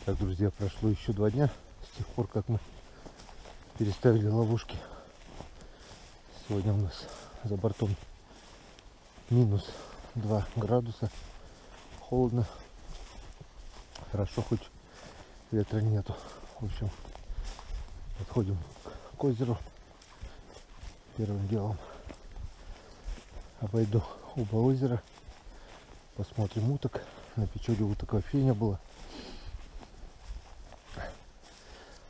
Так, друзья, прошло еще 2 дня с тех пор, как мы переставили ловушки. Сегодня у нас за бортом минус 2 градуса. Холодно. Хорошо, хоть ветра нету. В общем, подходим к озеру. Первым делом обойду оба озера. Посмотрим уток. На Печоре уток вообще не было.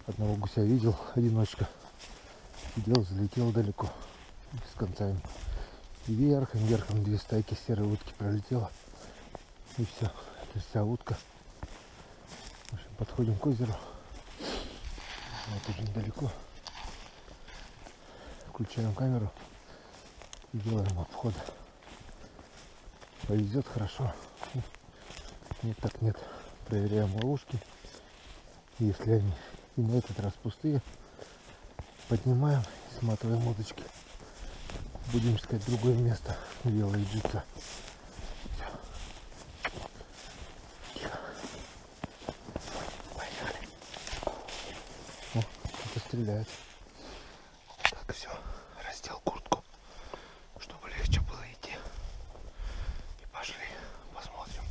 Одного гуся видел, одиночка. Сидел, залетел далеко, с концами. И верхом 2 стайки серой утки пролетела. И все, это вся утка. В общем, подходим к озеру. Вот уже недалеко. Включаем камеру и делаем обход. Повезет хорошо. Нет, так нет. Проверяем ловушки. Если они и на этот раз пустые, поднимаем и сматываем удочки. Будем искать другое место, где ловить жица. Все. Тихо. Поехали. О, кто-то стреляет. Так, все. Раздел куртку, чтобы легче было идти. И пошли, посмотрим.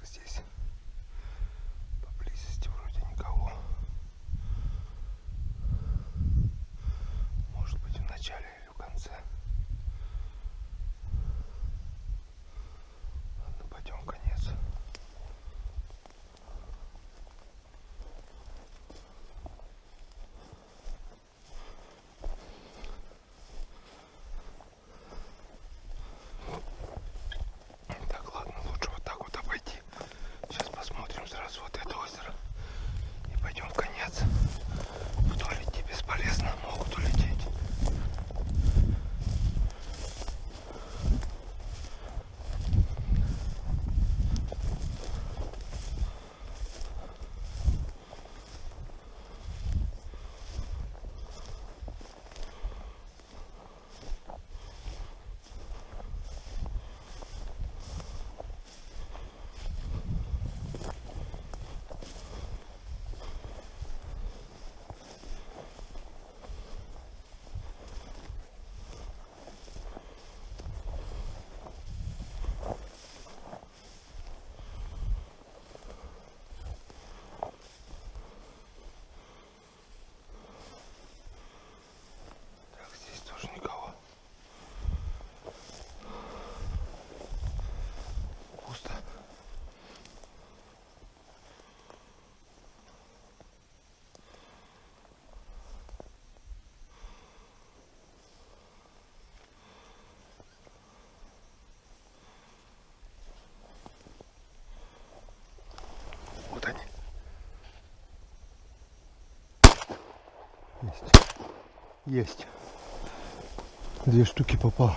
Здесь поблизости вроде никого. Может быть, в начале или в конце. Ладно, пойдем в конец. Так, ладно, лучше вот так вот обойти. Сейчас посмотрим сразу вот это озеро и пойдем в конец. Вдоль идти бесполезно, могут улететь. Вот они. Есть. 2 штуки попал.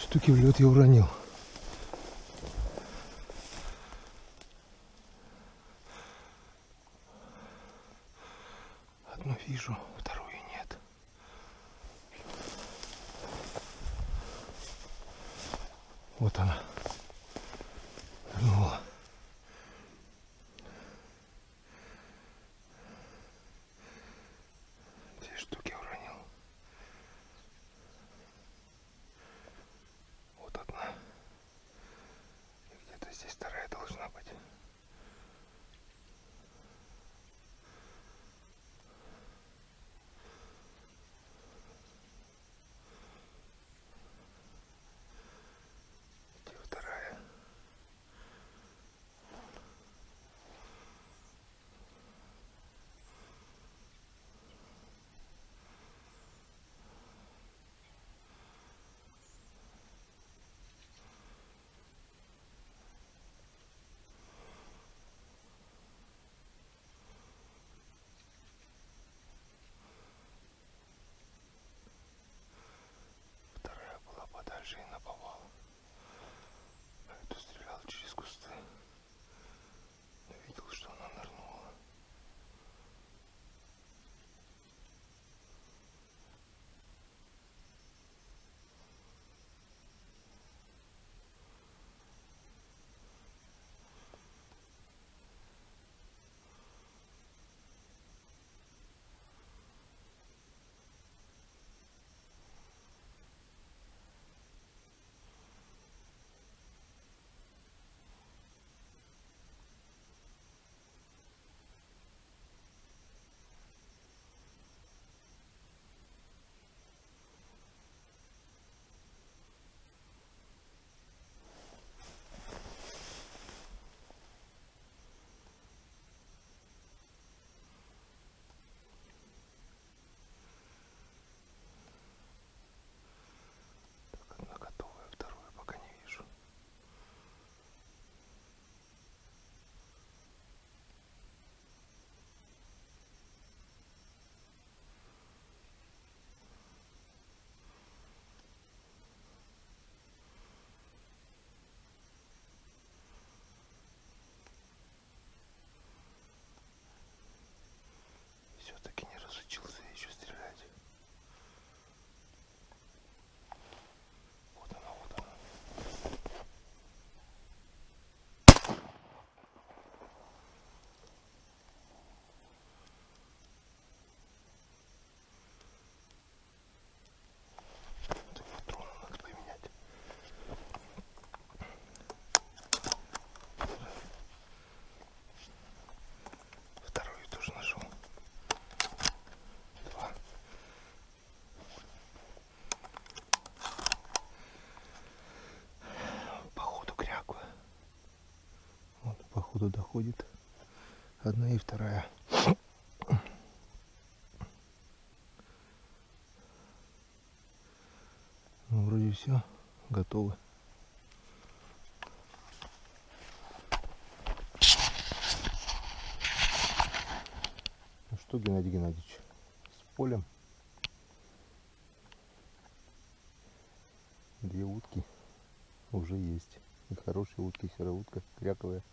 штуки в лед я уронил. Одну вижу, вторую нет. Вот она. Нырнула. Две штуки уронил. Вот одна. И где-то здесь вторая должна быть. Где вторая? Вторая была подальше и наповал. А эту стрелял через кусты. Но видел, что она нырнула. Одна готовая, вторую пока не вижу. Все-таки не разучился я еще стрелять. Вот она, вот она. Так, патроны надо поменять. Вторую тоже нашел. Два. Походу кряква. Вот, походу доходит. Одна и вторая. Ну, вроде все. Готово. Ну что, Геннадий Геннадьевич, с полем две утки уже есть. И хорошие утки, серая утка, кряковая.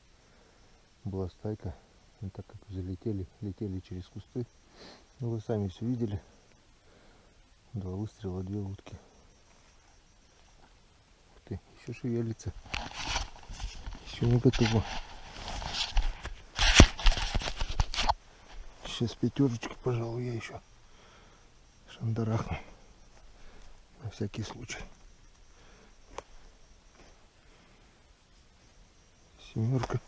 Была стайка. Но так как залетели, летели через кусты. Ну, вы сами все видели. Два выстрела, две утки. Ух ты, еще шевелится. Еще не готово. Сейчас пятерочки, пожалуй, я еще шандарахну. На всякий случай. Семерка.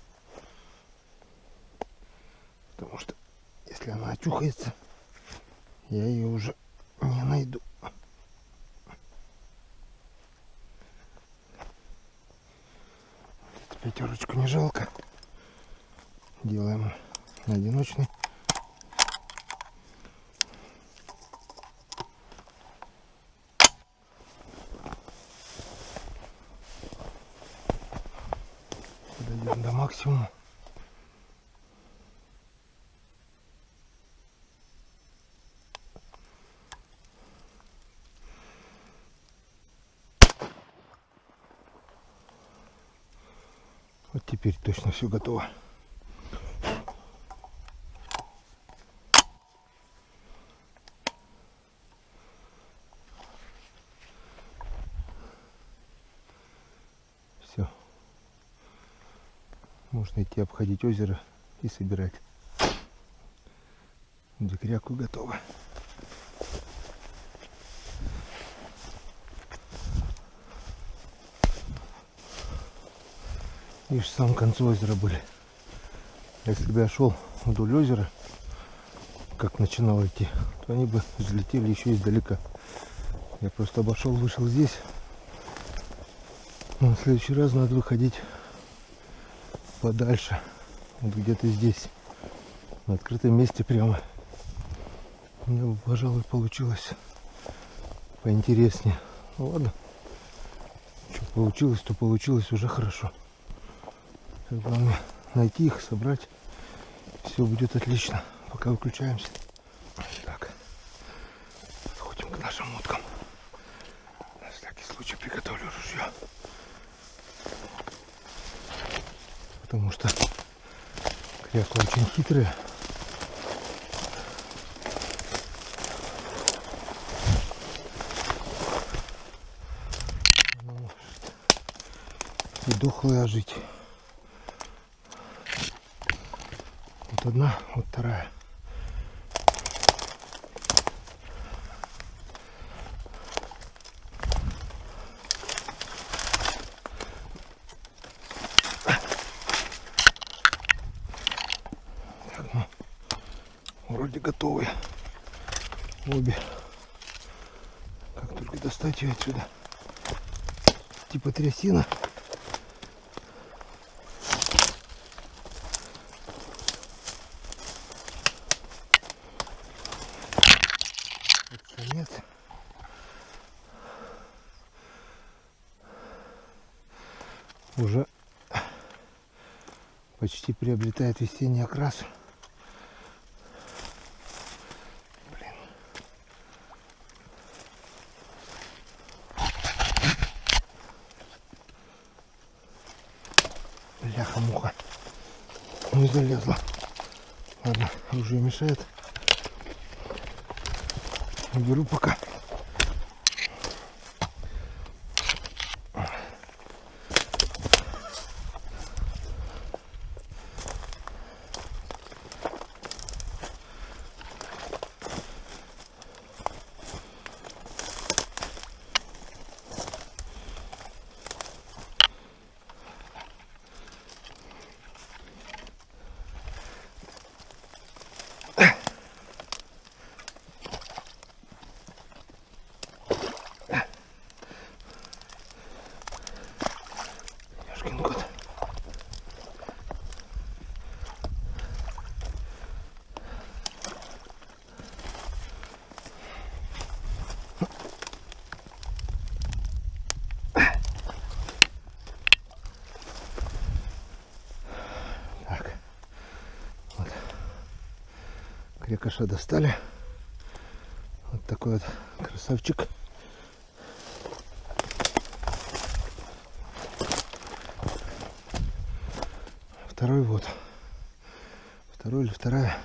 Потому что если она очухается, я ее уже не найду. Эту пятерочку не жалко. Делаем на одиночный. Дойдем до максимума. Теперь точно все готово. Все. Можно идти обходить озеро и собирать. Дикряку готово. Видишь, в самом конце озера были. Если бы я шел вдоль озера, как начинал идти, то они бы взлетели еще издалека. Я просто обошел, вышел здесь. Но в следующий раз надо выходить подальше. Вот где-то здесь. На открытом месте прямо. У меня, пожалуй, получилось поинтереснее. Ну ладно. Что получилось, то получилось уже хорошо. Главное найти их, собрать. Все будет отлично. Пока выключаемся. Так. Подходим к нашим уткам. На всякий случай приготовлю ружье. Потому что кряка очень хитрая. Она может и дохлая жить. Вот одна, вот вторая. Так, ну, вроде готовы. Обе. Как только достать ее отсюда. Типа трясина. Самец. Уже почти приобретает весенний окрас. Блин. Бляха-муха. Не залезла. Ладно, уже мешает. Беру пока. Крякаша достали. Вот такой вот красавчик. Второй вот. Второй или вторая.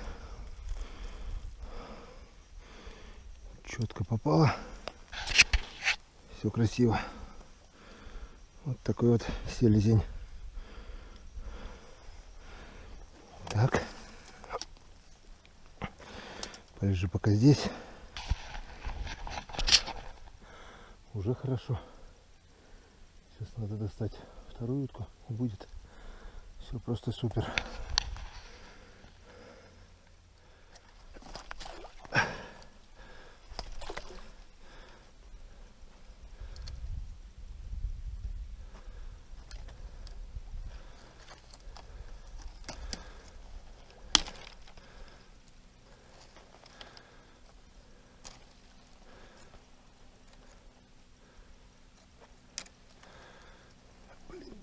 Четко попало. Все красиво. Вот такой вот селезень. Так. Полежи пока здесь. Уже хорошо. Сейчас надо достать вторую утку, и будет все просто супер.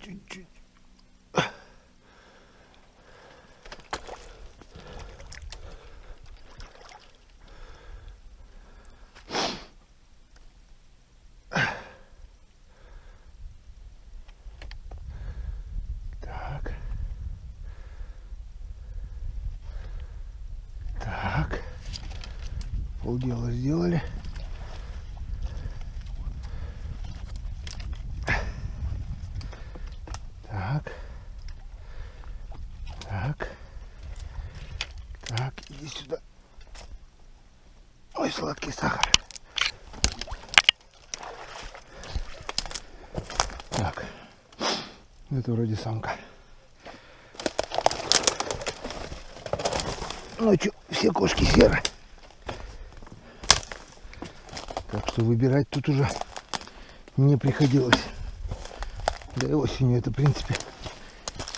Чуть-чуть. Полдела сделали. Так. Так. Так, иди сюда. Ой, сладкий сахар. Так. Это вроде самка. Ночью все кошки серые. Так что выбирать тут уже не приходилось. Да и осенью это, в принципе,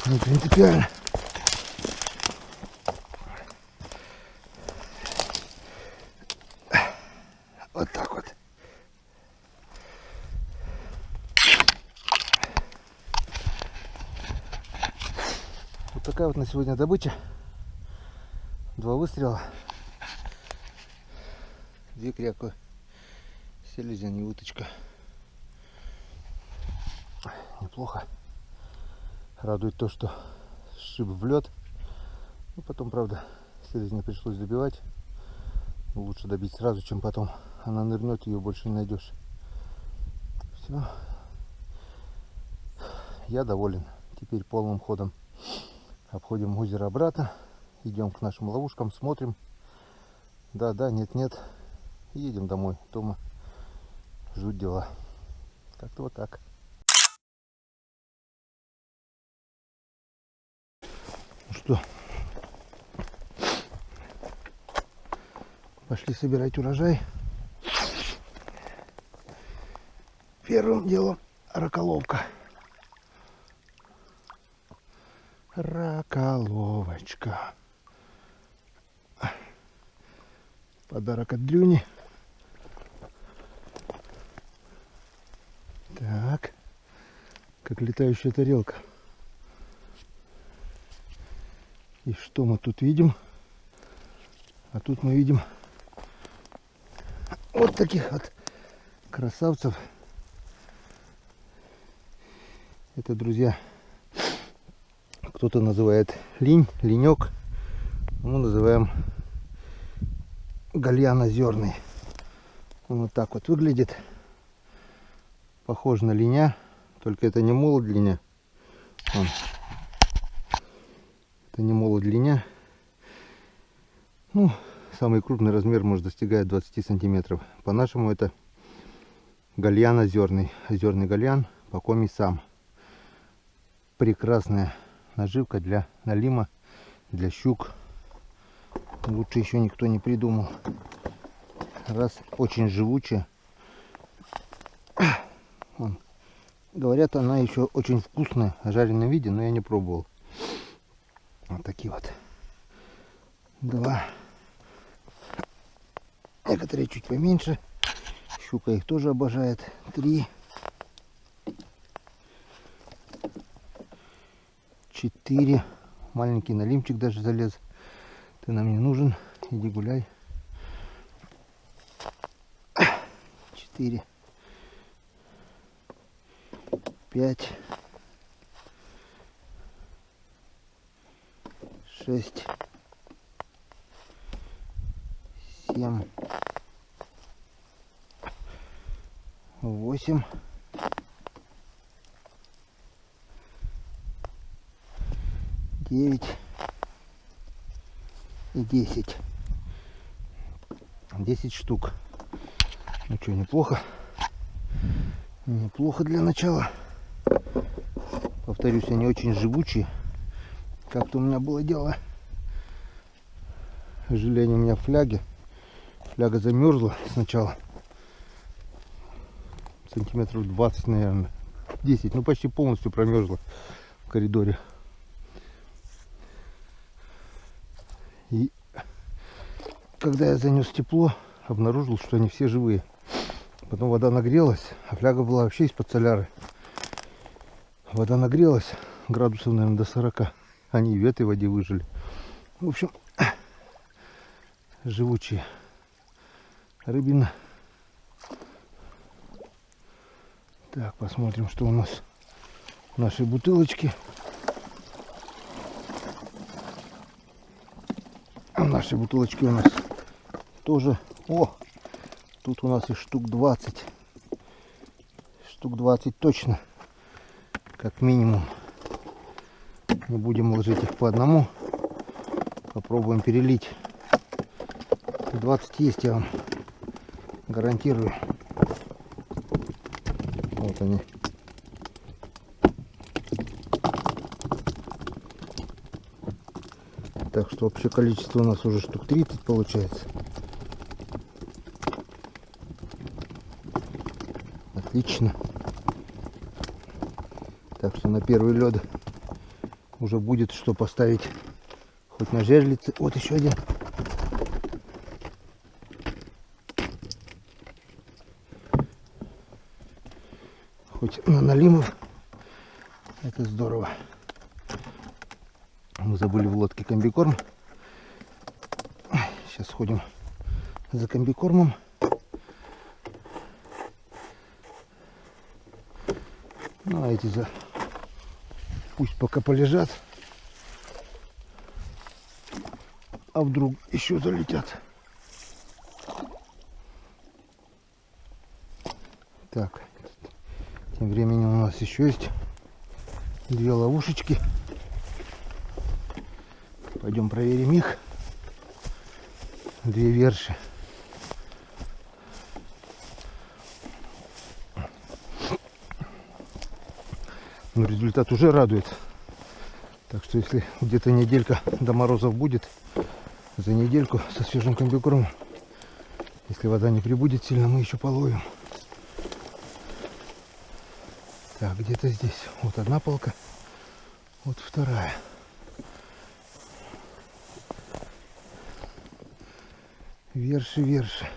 не принципиально. Вот так вот. Вот такая вот на сегодня добыча. 2 выстрела. 2 кряквы. Селезень и уточка. Неплохо. Радует то, что сшиб в лед. Ну, потом, правда, селезня пришлось добивать. Лучше добить сразу, чем потом. Она нырнет, ее больше не найдешь. Все. Я доволен. Теперь полным ходом обходим озеро обратно. Идем к нашим ловушкам, смотрим. Да, нет, нет. И едем домой. Дома ждут дела. Как-то вот так. Ну что, пошли собирать урожай. Первым делом раколовка. Раколовочка. Подарок от Дрюни. Так, как летающая тарелка. И что мы тут видим? А тут мы видим вот таких вот красавцев. Это, друзья, кто-то называет линь, ленек. Мы называем гальян озерный. Он вот так вот выглядит. Похож на линя, только это не молод линя. Это не молод линя. Ну, самый крупный размер может достигать 20 сантиметров. По-нашему это гальян озерный. Озерный гальян по коми сам. Прекрасная наживка для налима, для щук. Лучше еще никто не придумал. Раз очень живучая. Говорят, она еще очень вкусная в жареном виде, но я не пробовал. Вот такие вот 2. Некоторые чуть поменьше. Щука их тоже обожает. 3. 4. Маленький налимчик даже залез. Ты нам не нужен. Иди гуляй. 4. 5. 6. 7. 8. 9. И 10. 10 штук. Ну что, неплохо. Неплохо для начала. Повторюсь, они очень живучие. Как-то у меня было дело. К сожалению, у меня фляга замерзла сначала. Сантиметров 20, наверное. 10. Ну, почти полностью промерзла в коридоре. И когда я занес тепло, обнаружил, что они все живые. Потом вода нагрелась, а фляга была вообще из-под соляры. Вода нагрелась градусов, наверное, до 40. Они в этой воде выжили. В общем, живучие. Рыбина. Так, посмотрим, что у нас в нашей бутылочке. В нашей бутылочке у нас тоже О, тут у нас и штук 20. Штук 20 точно. Как минимум. Не будем ложить их по одному. Попробуем перелить. 20 есть, я вам гарантирую. Вот они. Так что общее количество у нас уже штук 30 получается. Отлично. Так что на первый лед уже будет что поставить. Хоть на жерлице. Вот еще один. Хоть на налимов. Это здорово. Мы забыли в лодке комбикорм. Сейчас сходим за комбикормом. Ну а эти пусть пока полежат. А вдруг еще залетят. Так. Тем временем у нас еще есть 2 ловушечки. Пойдем проверим их. 2 верши. Но результат уже радует. Так что если где-то неделька до морозов будет, за недельку со свежим комбикормом, если вода не прибудет сильно, мы еще половим. Так, где-то здесь. Вот одна палка, вот вторая. Верши, верши.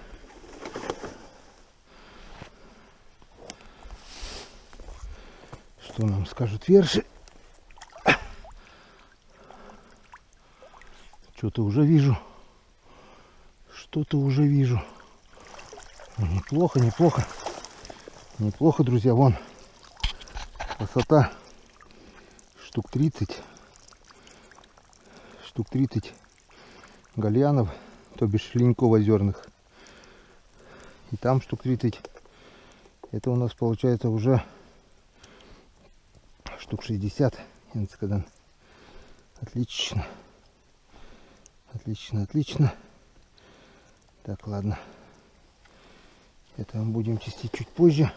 Что нам скажут верши? Что-то уже вижу. Что-то уже вижу. Неплохо, неплохо. Неплохо, друзья. Вон. Высота штук 30. Штук 30 гальянов, то бишь леньково-озерных. И там штук 30. Это у нас получается уже штук 60. Отлично. Отлично, отлично. Так, ладно. Это мы будем чистить чуть позже.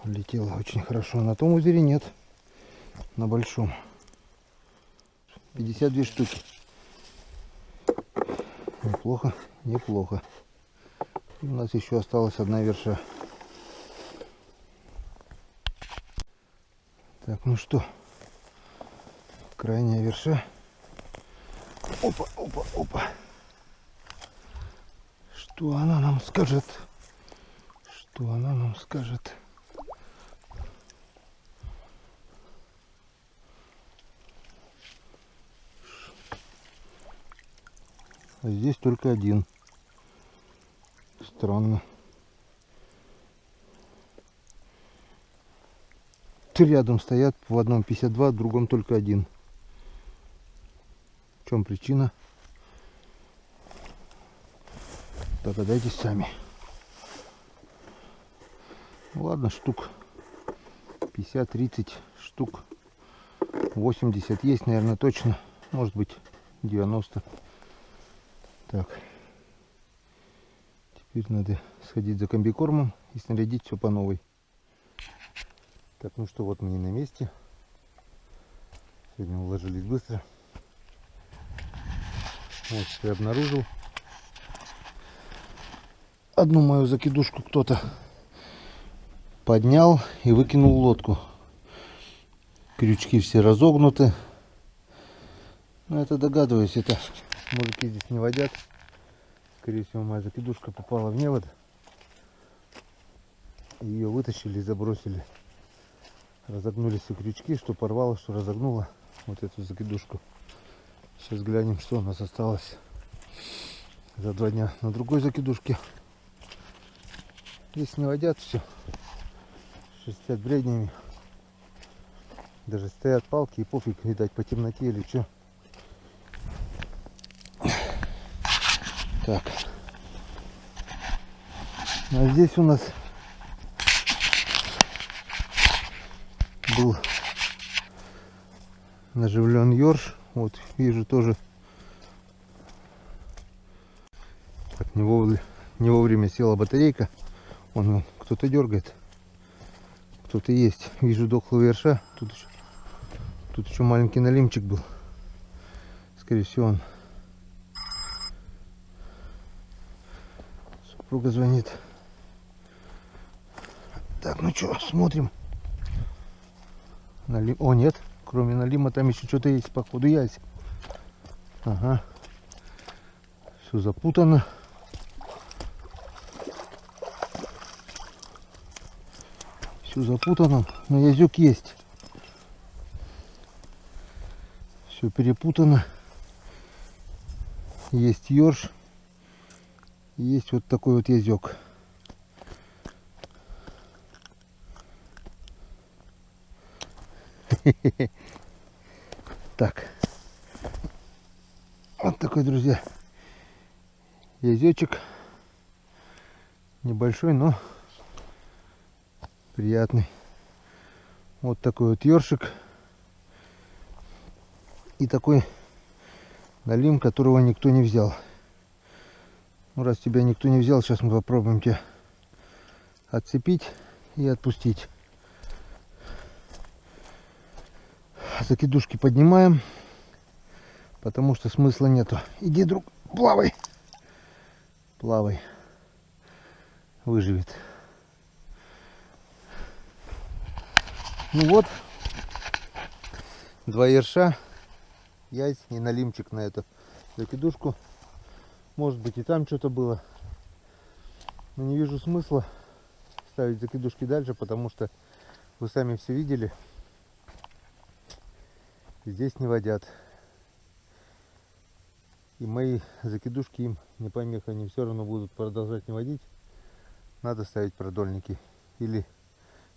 Летело очень хорошо. На том озере нет. На большом. 52 штуки. Неплохо, неплохо. И у нас еще осталась одна верша. Так, ну что. Крайняя верша. Опа, опа, опа. Что она нам скажет? Что она нам скажет? А здесь только один. Странно. Три рядом стоят, в одном 52, в другом только один. В чем причина? Догадайтесь сами. Ладно, штук 50-30, штук 80 есть, наверное, точно. Может быть 90. Так. Теперь надо сходить за комбикормом и снарядить все по новой. Так, ну что, вот мы и на месте. Сегодня уложились быстро. Вот, я обнаружил одну мою закидушку, кто-то поднял и выкинул лодку. Крючки все разогнуты. Но это догадываюсь, это мужики здесь не водят. Скорее всего, моя закидушка попала в невод. Ее вытащили и забросили. Разогнулись все крючки, что порвало, что разогнуло вот эту закидушку. Сейчас глянем, что у нас осталось за 2 дня на другой закидушке. Здесь не водят все. Шерстят бреднями. Даже стоят палки и пофиг, видать, по темноте или что. Так. А здесь у нас был наживлен ёрш. Вот вижу тоже. Так, не вовремя села батарейка. Вон кто-то дергает. Кто-то есть. Вижу дохлого ерша. Тут еще маленький налимчик был. Скорее всего он. Супруга звонит. Так, ну что, смотрим. О, нет. Кроме налима там еще что-то есть, походу, яйца. Ага. Все запутано. Все запутано, но язык есть. Все перепутано. Есть ёрш. Есть вот такой вот язык. Так. Вот такой, друзья, язычек. Небольшой, но приятный. Вот такой вот ёршик. И такой налим, которого никто не взял. Ну, раз тебя никто не взял, сейчас мы попробуем тебя отцепить и отпустить. Закидушки поднимаем, потому что смысла нету. Иди, друг, плавай. Плавай. Выживет. Ну вот, 2 ерша, яйц и налимчик на эту закидушку. Может быть и там что-то было. Но не вижу смысла ставить закидушки дальше, потому что вы сами все видели. Здесь не водят. И мои закидушки им не помеха, они все равно будут продолжать не водить. Надо ставить продольники или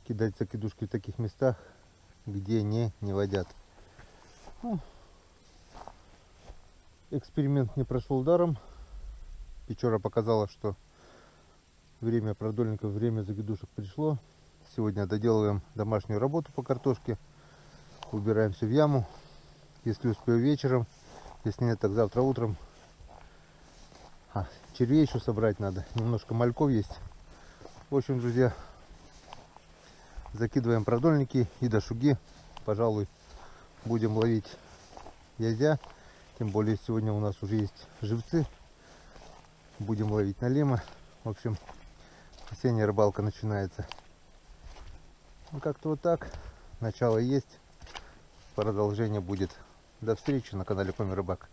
кидать закидушки в таких местах, где не водят. Ну, эксперимент не прошел даром. Печора показала, что время продольников, время закидушек пришло. Сегодня доделываем домашнюю работу по картошке. Убираемся в яму. Если успею вечером, если нет, так завтра утром. Червей еще собрать надо. Немножко мальков есть. В общем, друзья, закидываем продольники и дошуги. Пожалуй, будем ловить язя. Тем более сегодня у нас уже есть живцы. Будем ловить налима. В общем, осенняя рыбалка начинается. Ну, как-то вот так. Начало есть. Продолжение будет. До встречи на канале Коми Рыбак.